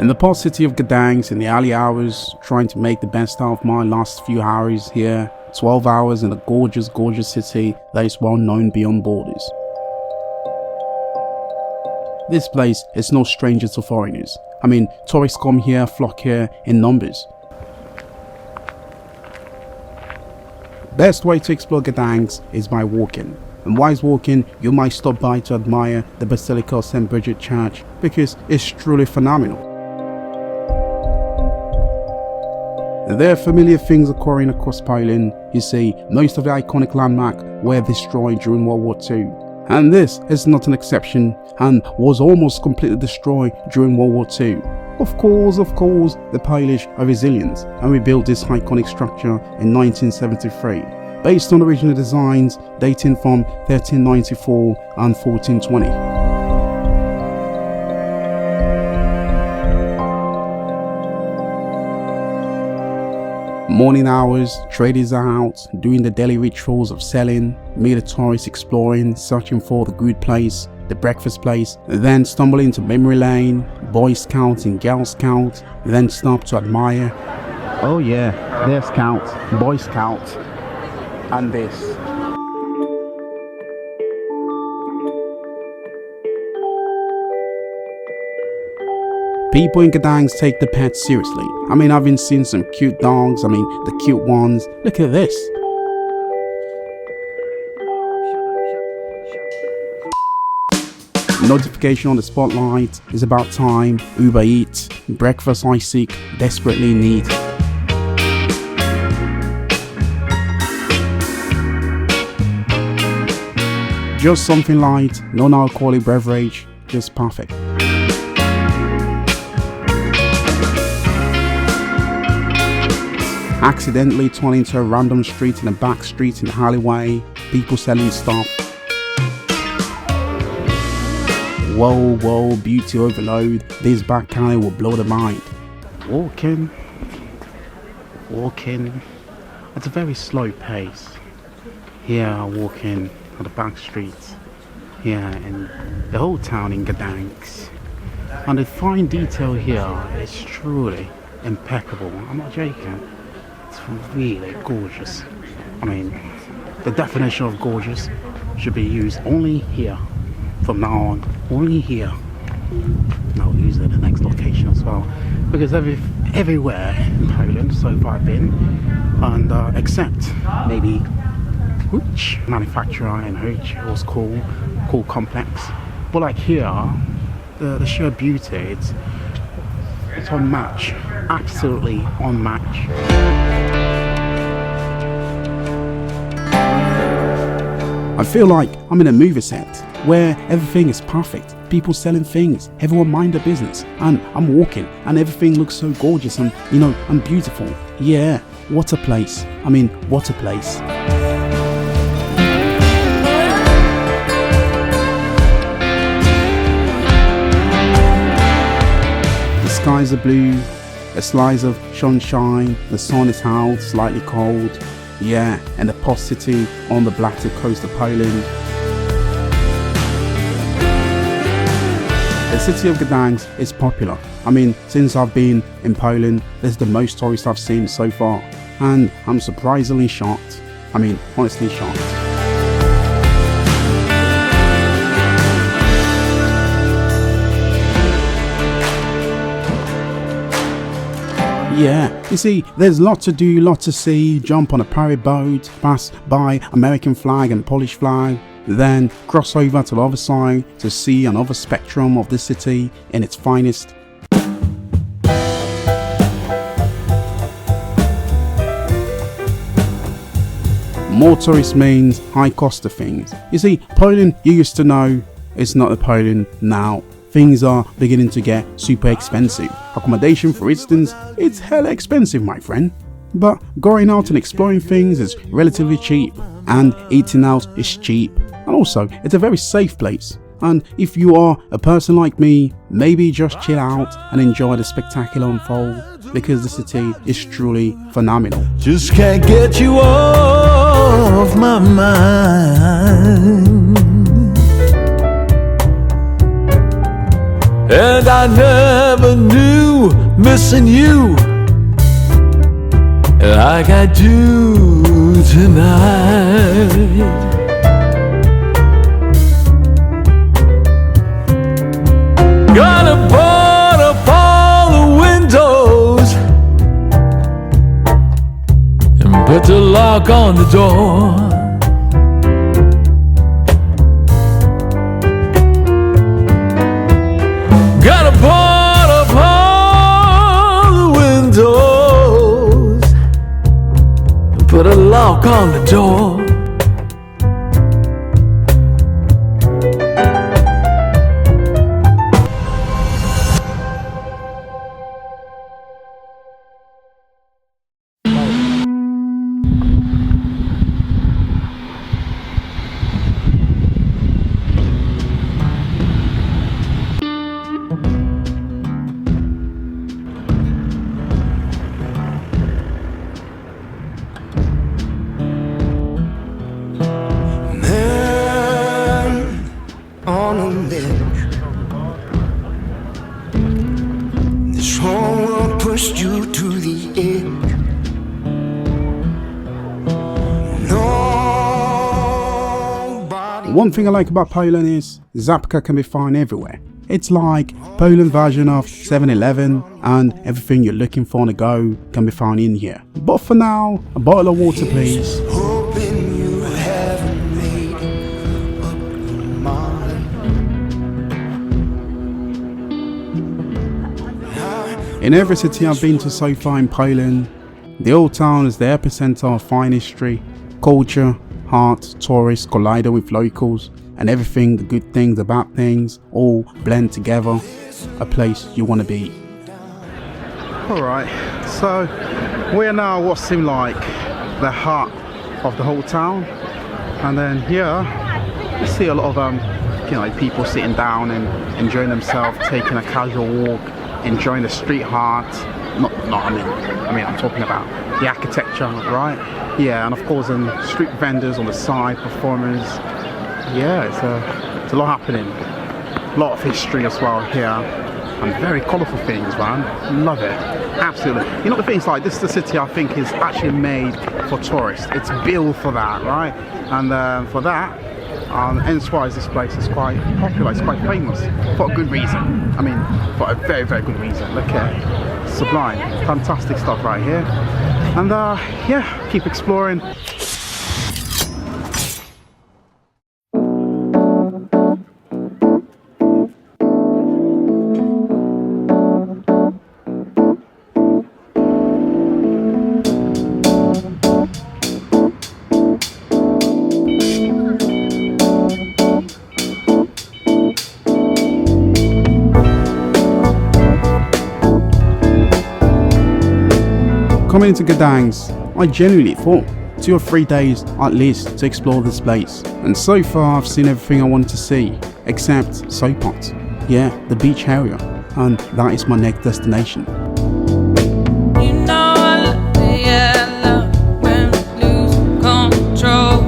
In the port city of Gdansk in the early hours, trying to make the best out of my last few hours here, 12 hours in a gorgeous city that is well known beyond borders. This place is no stranger to foreigners. I mean, tourists come here, flock here in numbers. Best way to explore Gdansk is by walking. And whilst walking, you might stop by to admire the Basilica of St. Bridget Church because it's truly phenomenal. There are familiar things occurring across Poland. You see, most of the iconic landmarks were destroyed during World War II. And this is not an exception and was almost completely destroyed during World War II. Of course, the Polish are resilient and rebuilt this iconic structure in 1973, based on original designs dating from 1394 and 1420. Morning hours, traders are out doing the daily rituals of selling, meet the tourists exploring, searching for the good place, the breakfast place, then stumble into memory lane, Boy Scout and Girl Scout, then stop to admire. Oh yeah, there's Scout, Boy Scout, and this. People in Gdansk take the pets seriously. I mean, I've been seeing some cute dogs, the cute ones. Look at this. Notification on the spotlight is about time. Uber Eats, breakfast I seek, desperately need. Just something light, non-alcoholic beverage, just perfect. Accidentally turn into a random street in a back street in the alleyway, people selling stuff. Whoa, beauty overload, this back alley will blow the mind. Walking at a very slow pace. Here walking on the back streets, here in the whole town in Gdansk. And the fine detail here is truly impeccable, I'm not joking. It's really gorgeous. The definition of gorgeous should be used only here. From now on, only here. I'll use it at the next location as well. Because everywhere in Poland so far I've been, and except maybe which manufacturer in which it was cool complex. But like here, the sheer beauty, it's unmatched. Absolutely unmatched. I feel like I'm in a movie set where everything is perfect, people selling things, everyone mind their business, and I'm walking and everything looks so gorgeous and and beautiful. Yeah, what a place. What a place. The skies are blue, a slice of sunshine, the sun is out, slightly cold. Yeah, and the port city on the Baltic coast of Poland. The city of Gdansk is popular. Since I've been in Poland, this is the most tourists I've seen so far. And I'm surprisingly shocked. Honestly shocked. Yeah, you see, there's lot to do, lot to see. Jump on a pirate boat, pass by American flag and Polish flag, then cross over to the other side to see another spectrum of the city in its finest. More tourists means high cost of things. You see, Poland you used to know, it's not the Poland now. Things are beginning to get super expensive. Accommodation, for instance, it's hella expensive, my friend. But going out and exploring things is relatively cheap, and eating out is cheap. And also, it's a very safe place. And if you are a person like me, maybe just chill out and enjoy the spectacular unfold, because the city is truly phenomenal. Just can't get you off my mind. And I never knew missing you like I do tonight. Gonna board up all the windows and put the lock on the door. Gotta board up all the windows and put a lock on the door. On a ledge, this whole world pushed you to the edge. Nobody. One thing I like about Poland is Zapka can be found everywhere. It's like Poland version of 7-Eleven, and everything you're looking for on the go can be found in here. But for now, a bottle of water please. Hoping you haven't made up your mind. In every city I've been to so far in Poland, the old town is the epicenter of fine history, culture, art, tourists collide with locals, and everything, the good things, the bad things, all blend together. A place you want to be. Alright, so we're now what seems like the heart of the whole town, and then here you see a lot of people sitting down and enjoying themselves, taking a casual walk, enjoying the street art. I mean I'm talking about the architecture, right? Yeah, and of course street vendors on the side, performers. Yeah, it's a lot happening. A lot of history as well here, and very colourful things, man. Love it, absolutely. You know, the thing is, like, this is the city I think is actually made for tourists. It's built for that, right? And for that, hence why this place is quite popular. It's quite famous for a good reason. I mean, for a very, very good reason. Look at it, sublime, fantastic stuff right here. And yeah, keep exploring. Coming into Gdansk, I genuinely thought 2 or 3 days at least to explore this place, and so far I've seen everything I wanted to see except Sopot, yeah, the beach area, and that is my next destination. You know I love when we lose control.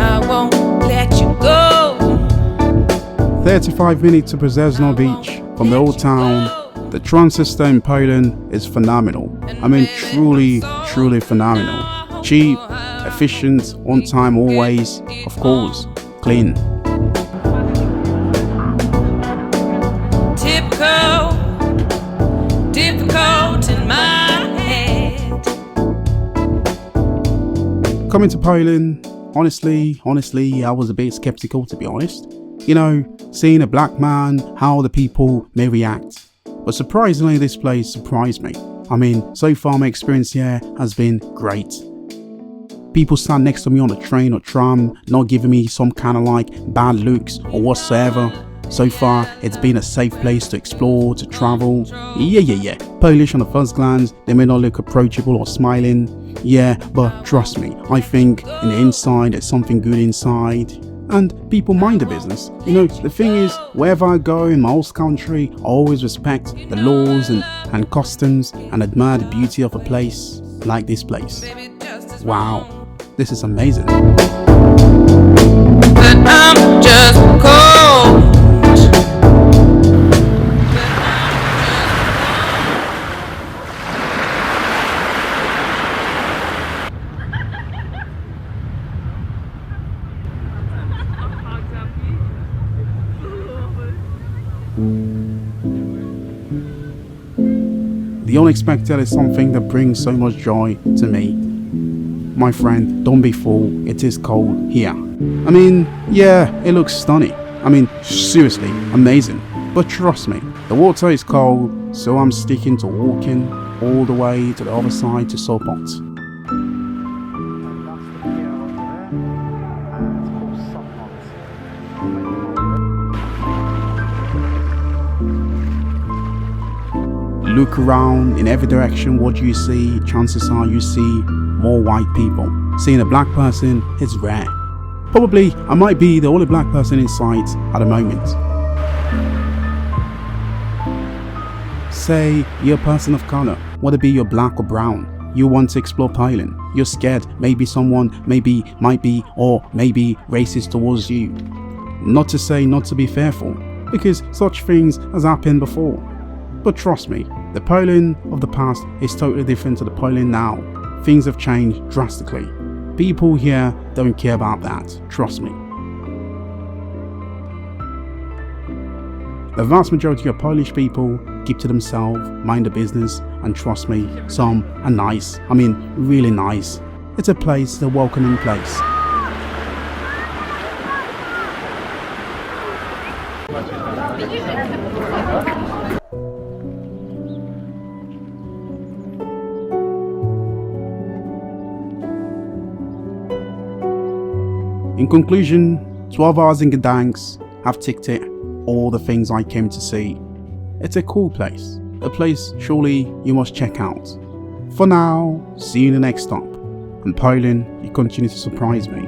I won't let you go. 35 minutes to Przesno Beach from the old town. The transit system in Poland is phenomenal. I mean, truly phenomenal. Cheap, efficient, on time always, of course, clean. Difficult in my head. Coming to Poland, honestly, I was a bit skeptical, to be honest. You know, seeing a black man, how the people may react. But surprisingly, this place surprised me. I mean, so far my experience here has been great. People stand next to me on the train or tram, not giving me some kind of like bad looks or whatsoever. So far, it's been a safe place to explore, to travel. Yeah. Polish on the first glance, they may not look approachable or smiling. Yeah, but trust me, I think in the inside, there's something good inside. And people mind the business. You know, the thing is, wherever I go in my host country, I always respect the laws and customs and admire the beauty of a place like this place. Wow, this is amazing. But I'm just cold. The unexpected is something that brings so much joy to me. My friend, don't be fooled, it is cold here. I mean, yeah, it looks stunning. I mean, seriously, amazing. But trust me, the water is cold, so I'm sticking to walking all the way to the other side to Sopot. Look around in every direction. What you see, chances are you see more white people. Seeing a black person is rare. Probably I might be the only black person in sight at the moment. Say you're a person of color, whether be you're black or brown. You want to explore Poland. You're scared maybe someone might be racist towards you. Not to say not to be fearful, because such things has happened before. But trust me, the Poland of the past is totally different to the Poland now. Things have changed drastically. People here don't care about that, trust me. The vast majority of Polish people keep to themselves, mind the business, and trust me, some are nice. I mean, really nice. It's a place, a welcoming place. In conclusion, 12 hours in Gdansk have ticked it, all the things I came to see. It's a cool place, a place surely you must check out. For now, see you in the next stop. And Poland, you continue to surprise me.